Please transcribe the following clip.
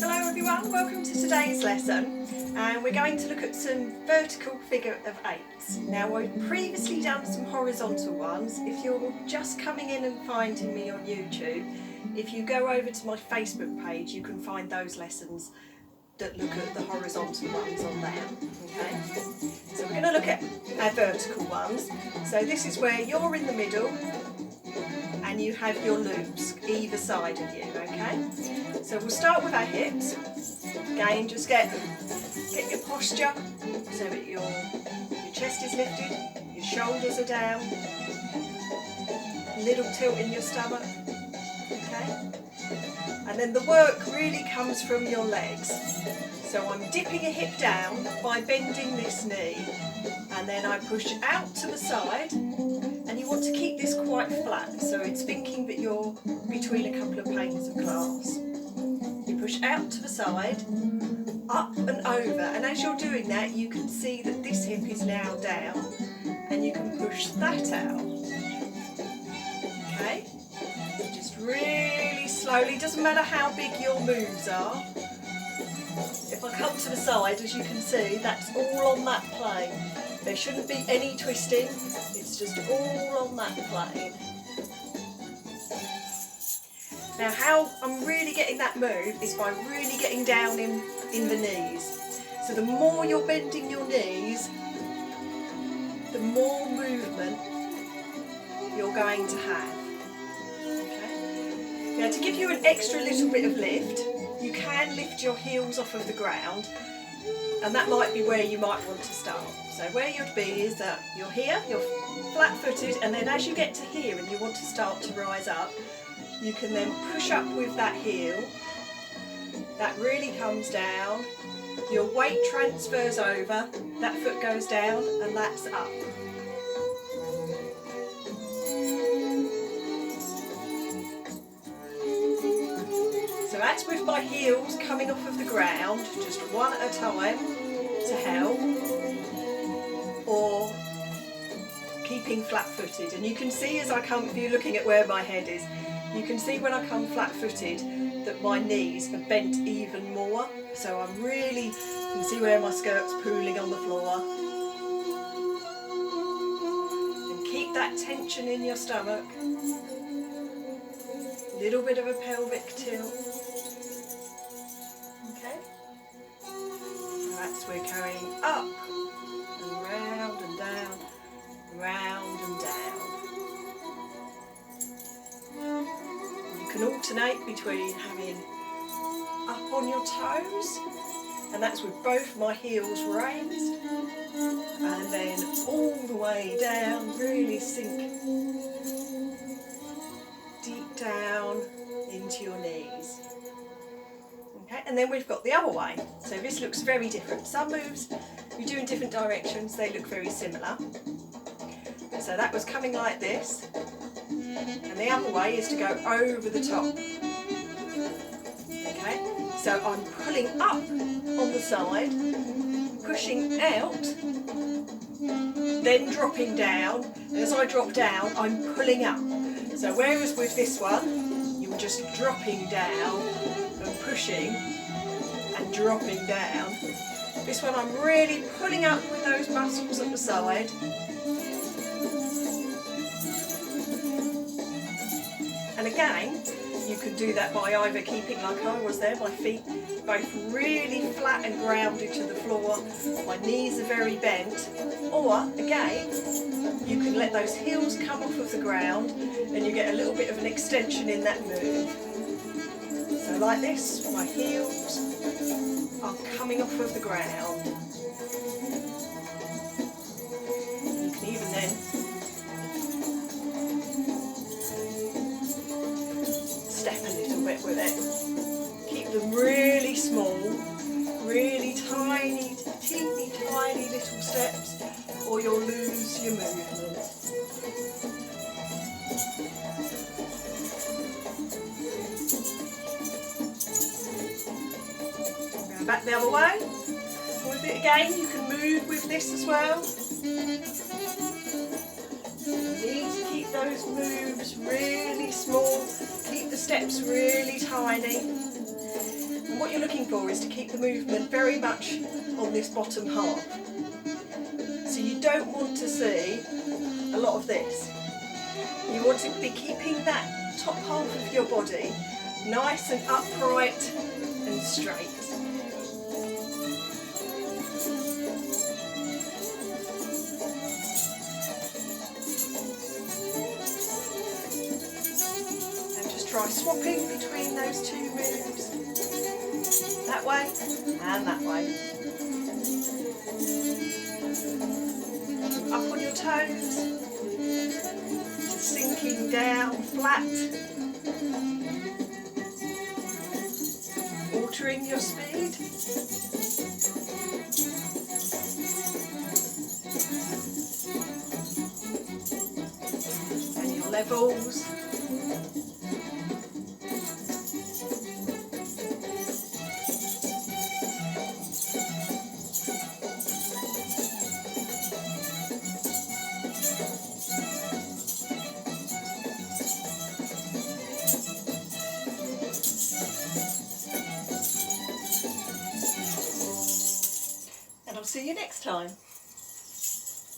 Hello everyone, welcome to today's lesson, and we're going to look at some vertical figure of eights. Now I've previously done some horizontal ones. If you're just coming in and finding me on YouTube, if you go over to my Facebook page you can find those lessons that look at the horizontal ones on there. Okay, so we're going to look at our vertical ones. So this is where you're in the middle and you have your loops either side of you, okay? So we'll start with our hips. Again, just get your posture so that your chest is lifted, your shoulders are down, a little tilt in your stomach, okay? And then the work really comes from your legs. So I'm dipping a hip down by bending this knee, and then I push out to the side, and you want to keep this quite flat, so it's thinking that you're between a couple of panes of glass. You push out to the side, up and over, and as you're doing that you can see that this hip is now down, and you can push that out. Okay? Just really slowly, doesn't matter how big your moves are. If I come to the side, as you can see, that's all on that plane. There shouldn't be any twisting, it's just all on that plane. Now how I'm really getting that move is by really getting down in the knees. So the more you're bending your knees, the more movement you're going to have. Okay? Now to give you an extra little bit of lift, you can lift your heels off of the ground, and that might be where you might want to start. So where you'd be is that you're here, you're flat-footed, and then as you get to here and you want to start to rise up, you can then push up with that heel. That really comes down, your weight transfers over, that foot goes down, and that's up. So that's with my heels coming off of the ground, just one at a time to help, or keeping flat-footed. And you can see as I come, if you're looking at where my head is, you can see when I come flat-footed that my knees are bent even more. So I'm really, you can see where my skirt's pooling on the floor. And keep that tension in your stomach. Little bit of a pelvic tilt. Okay? And that's we're going up and round and down, round and down. You can alternate between having up on your toes, and that's with both my heels raised, and then all the way down, really sink deep down into your knees. Okay, and then we've got the other way. So this looks very different. Some moves you do in different directions, they look very similar. So that was coming like this, and the other way is to go over the top. Okay, so I'm pulling up on the side, pushing out, then dropping down, and as I drop down I'm pulling up. So whereas with this one you were just dropping down and pushing and dropping down, this one I'm really pulling up with those muscles at the side. And again, you can do that by either keeping, like I was there, my feet both really flat and grounded to the floor, my knees are very bent, or again, you can let those heels come off of the ground and you get a little bit of an extension in that move. So like this, my heels are coming off of the ground. You can even then step a little bit with it. Keep them really small, really tiny, teeny tiny little steps, or you'll lose your movement. Go back the other way. With it again, you can move with this as well. You need to keep those moves really small, keep the steps really tiny. And what you're looking for is to keep the movement very much on this bottom half. So you don't want to see a lot of this. You want to be keeping that top half of your body nice and upright and straight. And just try swapping between those two moves. That way and that way. Up on your toes, sinking down flat, altering your speed. And your levels. And I'll see you next time.